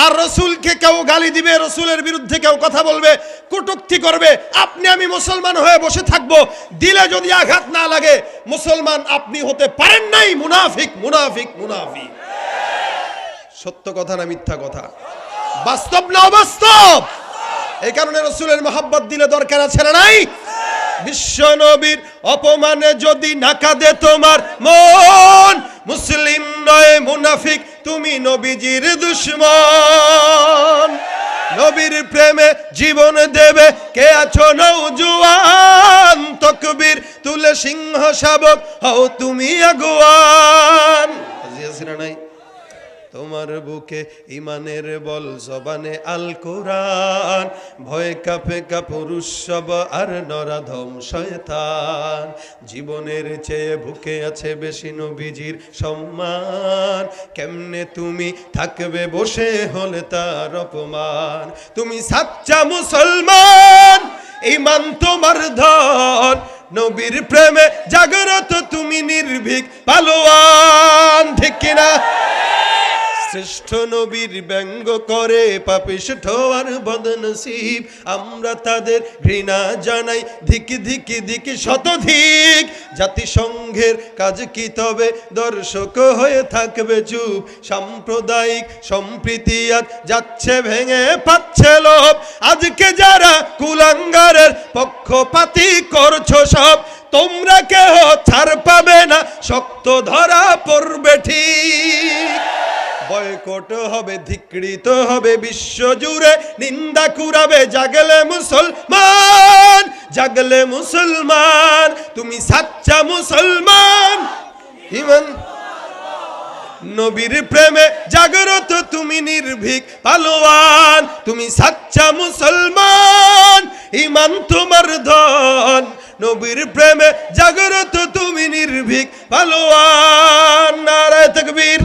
আর রসুলকে কেউ গালি দিবে, রসুলের বিরুদ্ধে কেউ কথা বলবে, কটূক্তি করবে, আপনি আমি মুসলমান হয়ে বসে থাকবো, দিলে যদি আঘাত না লাগে মুসলমান আপনি হতে পারেন নাই। মুনাফিক মুনাফিক মুনাফিক। সত্য কথা না মিথ্যা কথা? বাস্তব না অবাস্তব? এই কারণে রসুলের মহব্বত দিলে দরকার আছে না নাই? বিশ্ব নবীর অপমানে যদি না কাঁদে তোমার মন, মুসলিম নয় মুনাফিক, তুমি নবীজির দুশমন। নবীর প্রেমে জীবন দেবে কে আছো নওজোয়ান, তকবীর তুলে সিংহ শাবক হও তুমি আগুয়ান। বুঝিয়েছি না নাই? তোমার বুকে ইমানের বল, জবানে আল কোরআন, ভয়ে কাঁপে কাপুরুষ সব আর নরাধম শয়তান। জীবনের চেয়ে বুকে আছে বেশি নবীজির সম্মান, কেমনে তুমি থাকবে বসে হলে তার অপমান। তুমি সাচ্চা মুসলমান, ইমান তোমার ধন, নবীর প্রেমে জাগ্রত তুমি নির্ভীক পালোয়ান। ঠিক কিনা? শ্রেষ্ঠ নবীর ব্যঙ্গ করে পাপিষ্ঠ আর বদনসিব, আমরা তাদের ঘৃণা জানাই ধিক ধিক ধিক শতধিক। জাতিসংঘের কাজ কি তবে দর্শক হয়ে থাকবে চুপ, সাম্প্রদায়িক সম্প্রীতি আজ যাচ্ছে ভেঙে পাচ্ছে লোভ। আজকে যারা কুলাঙ্গারের পক্ষপাতী করছো সব, তোমরা কেহ ছাড় পাবে না, শক্ত ধরা পড়বে ঠিক। বয়কট হবে, ধিক্কৃত হবে বিশ্ব জুড়ে, নিন্দা কুড়াবে জাগলে মুসলমান, জাগলে মুসলমান। তুমি সাচ্চা মুসলমান, ইমান নবীর প্রেমে জাগ্রত তুমি নির্ভীক পালোয়ান। তুমি সাচ্চা মুসলমান, ইমান তোমার ধন, নবীর প্রেমে জাগ্রত তুমি নির্ভীক পালোয়ান। নারায়ে তাকবীর।